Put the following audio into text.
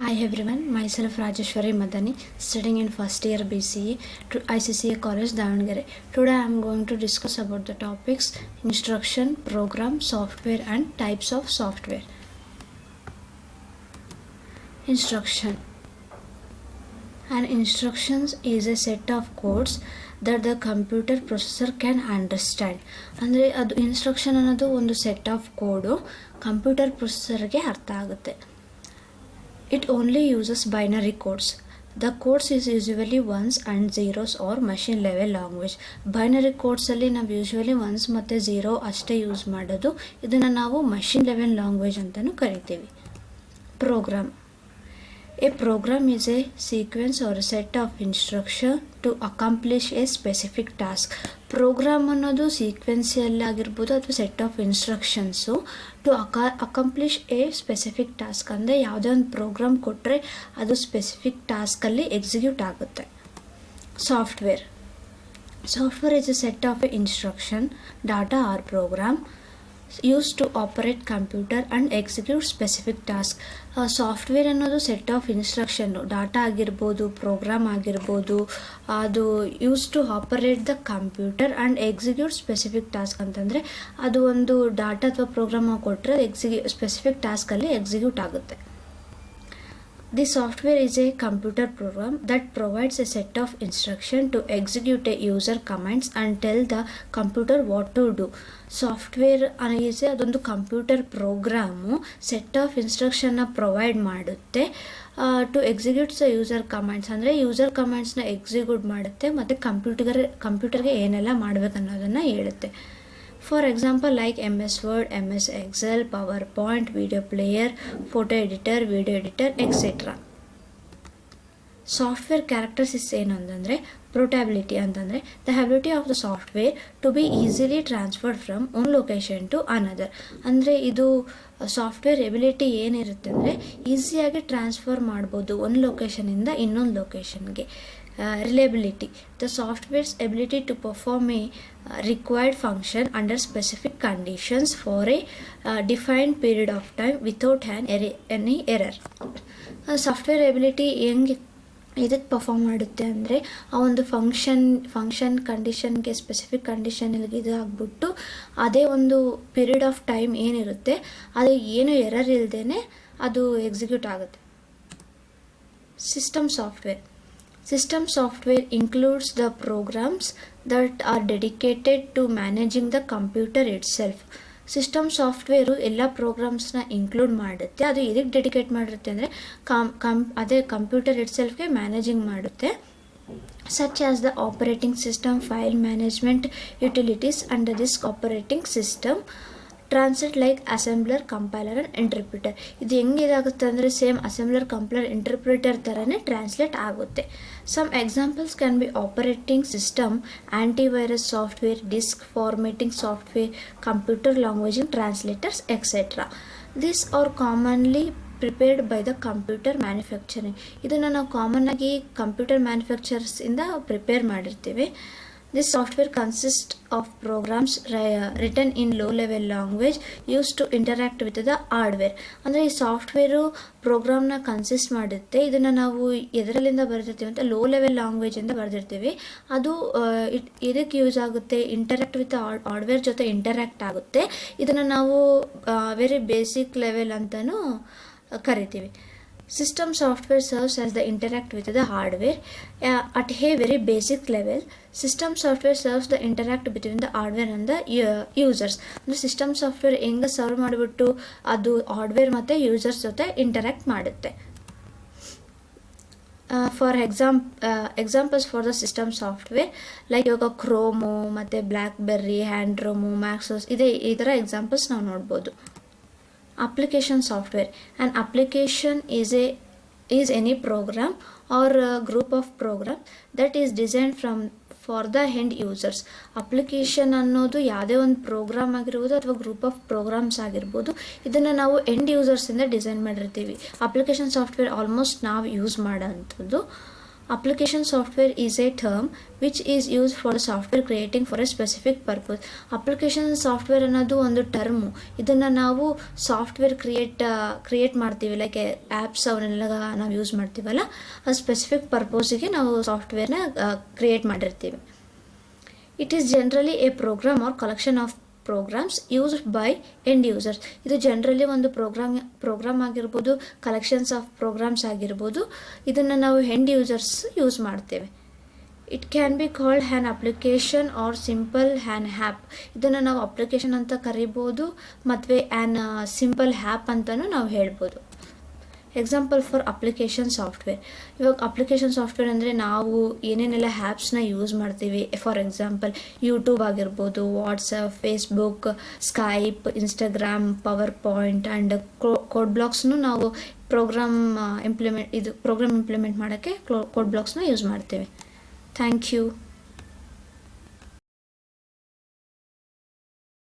Hi everyone, myself Rajeshwari Madani, studying in first year BCE to ICCA College, Davangere. Today I am going to discuss about the topics instruction, program, software and types of software. Instruction. An instructions is a set of codes that the computer processor can understand. ಅಂದರೆ ಅದು instruction ಅನ್ನೋದು ಒಂದು set of code computer ಪ್ರೊಸೆಸರ್ಗೆ ಅರ್ಥ ಆಗುತ್ತೆ. It only uses binary codes. The codes is usually ones and zeros or machine level language. Binary codes ಅಲ್ಲಿ ನಾವು usually once ಮತ್ತು zero ಅಷ್ಟೇ ಯೂಸ್ ಮಾಡೋದು. ಇದನ್ನು ನಾವು ಮಷಿನ್ ಲೆವೆಲ್ ಲ್ಯಾಂಗ್ವೇಜ್ ಅಂತಲೂ ಕರಿತೀವಿ. Program. A program is a sequence or a set of instructions to accomplish a specific task. Program ಅನ್ನೋದು ಸೀಕ್ವೆನ್ಸಿಯಲ್ಲಿ ಆಗಿರ್ಬೋದು ಅಥವಾ set of instructions to accomplish a specific task. ಅಂದರೆ ಯಾವುದೇ ಒಂದು ಪ್ರೋಗ್ರಾಮ್ ಕೊಟ್ಟರೆ ಅದು ಸ್ಪೆಸಿಫಿಕ್ ಟಾಸ್ಕಲ್ಲಿ ಎಕ್ಸಿಕ್ಯೂಟ್ ಆಗುತ್ತೆ. Software. Software is a set of instruction, data or program used to operate computer and execute specific task. Software ಅನ್ನೋದು ಸೆಟ್ ಆಫ್ ಇನ್ಸ್ಟ್ರಕ್ಷನ್ನು, ಡಾಟಾ ಆಗಿರ್ಬೋದು, program ಆಗಿರ್ಬೋದು, ಅದು use to operate the computer and execute specific task ಅಂತಂದರೆ ಅದು ಒಂದು data ಅಥವಾ program ಕೊಟ್ಟರೆ specific ಟಾಸ್ಕಲ್ಲಿ ಎಕ್ಸಿಕ್ಯೂಟ್ ಆಗುತ್ತೆ. The software is a computer program that provides a set of instructions to execute a user commands and tell the computer what to do. Software is ಅದೊಂದು computer program set of ಇನ್ಸ್ಟ್ರಕ್ಷನ್ನ provide ಮಾಡುತ್ತೆ to execute the user commands. ಅಂದರೆ user ಕಮಾಂಡ್ಸ್ನ execute ಮಾಡುತ್ತೆ ಮತ್ತು ಕಂಪ್ಯೂಟರ್ಗೆ ಏನೆಲ್ಲ ಮಾಡಬೇಕನ್ನೋದನ್ನು ಹೇಳುತ್ತೆ. For example, like MS Word, MS Excel, PowerPoint, video player, photo editor, video editor, etc. Software characteristics ಏನಂತಂದರೆ ಪೋರ್ಟಬಿಲಿಟಿ ಅಂತಂದರೆ the ability of the software to be easily transferred from one location to another. ಅಂದರೆ ಇದು software ability ಏನಿರುತ್ತೆ ಅಂದರೆ ಈಸಿಯಾಗಿ transfer ಮಾಡ್ಬೋದು ಒಂದು ಲೊಕೇಶನಿಂದ ಇನ್ನೊಂದು ಲೊಕೇಶನ್ಗೆ. Reliability. The software's ability to perform a required function under specific conditions for a defined period of time without any error. Software ability ಹೆಂಗೆ ಇದಕ್ಕೆ ಪರ್ಫಾರ್ಮ್ ಮಾಡುತ್ತೆ ಅಂದರೆ ಆ ಒಂದು ಫಂಕ್ಷನ್ ಕಂಡೀಷನ್ಗೆ ಸ್ಪೆಸಿಫಿಕ್ ಕಂಡೀಷನ್ಗೆ ಇದು ಆಗಿಬಿಟ್ಟು ಅದೇ ಒಂದು ಪೀರಿಯಡ್ ಆಫ್ ಟೈಮ್ ಏನಿರುತ್ತೆ ಅದು ಏನು ಎರರ್ ಇಲ್ಲದೇ ಅದು ಎಕ್ಸಿಕ್ಯೂಟ್ ಆಗುತ್ತೆ. System software. System software includes the programs that are dedicated to managing the computer itself. System software ಎಲ್ಲ ಪ್ರೋಗ್ರಾಮ್ಸ್ನ ಇನ್ಕ್ಲೂಡ್ ಮಾಡುತ್ತೆ. ಅದು ಇದಕ್ಕೆ ಡೆಡಿಕೇಟ್ ಮಾಡಿರುತ್ತೆ ಅಂದರೆ ಅದೇ ಕಂಪ್ಯೂಟರ್ ಇಟ್ಸೆಲ್ಫ್ಗೆ ಮ್ಯಾನೇಜಿಂಗ್ ಮಾಡುತ್ತೆ. such as the operating system, file management, utilities and the disk operating system, translate like assembler, compiler and interpreter. ಇದು ಹೆಂಗಿದಾಗುತ್ತೆ ಅಂದರೆ ಸೇಮ್ ಅಸೆಂಬ್ಲರ್, ಕಂಪೈಲರ್, ಇಂಟರ್ಪ್ರಿಟರ್ ಥರನೇ ಟ್ರಾನ್ಸ್ಲೇಟ್ ಆಗುತ್ತೆ. Some examples can be operating system, antivirus software, disk formatting software, computer languaging translators etcetera. This are commonly prepared by the computer manufacturing. ಇದನ್ನು ನಾವು ಕಾಮನ್ನಾಗಿ computer ಮ್ಯಾನುಫ್ಯಾಕ್ಚರರ್ಸಿಂದ prepare ಮಾಡಿರ್ತೀವಿ. This software consists of programs written in low-level language used to interact with the hardware. ಅಂದರೆ ಈ software ಪ್ರೋಗ್ರಾಮ್ನ consist ಮಾಡುತ್ತೆ. ಇದನ್ನು ನಾವು ಎದರಲ್ಲಿಂದ ಬರೆದಿರ್ತೀವಿ ಅಂತ ಲೋ ಲೆವೆಲ್ ಲ್ಯಾಂಗ್ವೇಜಿಂದ ಬರೆದಿರ್ತೀವಿ. ಅದು ಇದಕ್ಕೆ ಯೂಸ್ ಆಗುತ್ತೆ, ಇಂಟರಾಕ್ಟ್ ವಿತ್ ಹಾರ್ಡ್ವೇರ್ ಜೊತೆ ಇಂಟರಾಕ್ಟ್ ಆಗುತ್ತೆ. ಇದನ್ನು ನಾವು ವೆರಿ ಬೇಸಿಕ್ ಲೆವೆಲ್ ಅಂತಲೂ ಕರಿತೀವಿ. System software serves as the interact with the hardware at a very basic level. System software serves the interact between the hardware and the users. ಅಂದರೆ system software ಹೆಂಗೆ serve ಮಾಡಿಬಿಟ್ಟು ಅದು hardware ಮತ್ತು users ಜೊತೆ interact ಮಾಡುತ್ತೆ. For examples for the system software like ಇವಾಗ ಕ್ರೋಮು ಮತ್ತು ಬ್ಲ್ಯಾಕ್ಬೆರ್ರಿ, ಹ್ಯಾಂಡ್ರೋಮು, ಮ್ಯಾಕ್ಸೋಸ್ ಈ ಥರ ಎಕ್ಸಾಂಪಲ್ಸ್ ನಾವು ನೋಡ್ಬೋದು. Application software. An application is any program or a group of programs that is designed for the end users. Application ಅನ್ನೋದು ಯಾವುದೇ ಒಂದು ಪ್ರೋಗ್ರಾಮ್ ಆಗಿರ್ಬೋದು ಅಥವಾ ಗ್ರೂಪ್ ಆಫ್ ಪ್ರೋಗ್ರಾಮ್ಸ್ ಆಗಿರ್ಬೋದು, ಇದನ್ನು ನಾವು ಎಂಡ್ ಯೂಸರ್ಸಿಂದ ಡಿಸೈನ್ ಮಾಡಿರ್ತೀವಿ. ಅಪ್ಲಿಕೇಶನ್ ಸಾಫ್ಟ್ವೇರ್ ಆಲ್ಮೋಸ್ಟ್ ನಾವು use ಮಾಡೋವಂಥದ್ದು. Application software is a term which is used for the software creating for a specific purpose. Application software ಅನ್ನೋದು ಒಂದು ಟರ್ಮು. ಇದನ್ನು ನಾವು ಸಾಫ್ಟ್ವೇರ್ ಕ್ರಿಯೇಟ್ ಮಾಡ್ತೀವಿ, ಲೈಕ್ ಆ್ಯಪ್ಸ್ ಅವನ್ನೆಲ್ಲ ನಾವು ಯೂಸ್ ಮಾಡ್ತೀವಲ್ಲ, ಆ ಸ್ಪೆಸಿಫಿಕ್ ಪರ್ಪೋಸಿಗೆ ನಾವು ಸಾಫ್ಟ್ವೇರ್ನ ಕ್ರಿಯೇಟ್ ಮಾಡಿರ್ತೀವಿ. It is generally a program or collection of programs used by end users. ಇದು ಜನರಲಿ ಒಂದು ಪ್ರೋಗ್ರಾಮ್ ಆಗಿರ್ಬೋದು, ಕಲೆಕ್ಷನ್ಸ್ ಆಫ್ ಪ್ರೋಗ್ರಾಮ್ಸ್ ಆಗಿರ್ಬೋದು. ಇದನ್ನು ನಾವು ಎಂಡ್ ಯೂಸರ್ಸ್ ಯೂಸ್ ಮಾಡ್ತೇವೆ. It can be called an application or simple an app. ಇದನ್ನು ನಾವು application ಅಂತ ಕರಿಬೋದು, ಮತ್ತು ಆ್ಯನ್ ಸಿಂಪಲ್ ಹ್ಯಾಪ್ ಅಂತಲೂ ನಾವು ಹೇಳ್ಬೋದು. Example for application software. ಇವಾಗ ಅಪ್ಲಿಕೇಶನ್ ಸಾಫ್ಟ್ವೇರ್ ಅಂದರೆ ನಾವು ಏನೇನೆಲ್ಲ ಆ್ಯಪ್ಸ್ನ ಯೂಸ್ ಮಾಡ್ತೀವಿ. ಫಾರ್ ಎಕ್ಸಾಂಪಲ್ ಯೂಟ್ಯೂಬ್ ಆಗಿರ್ಬೋದು, WhatsApp, Facebook, Skype, Instagram, PowerPoint and code ಬ್ಲಾಕ್ಸ್ನು ನಾವು ಪ್ರೋಗ್ರಾಮ್ ಇಂಪ್ಲಿಮೆಂಟ್ ಮಾಡೋಕ್ಕೆ ಕೋಡ್ ಬ್ಲಾಕ್ಸ್ನ ಯೂಸ್ ಮಾಡ್ತೇವೆ. Thank you.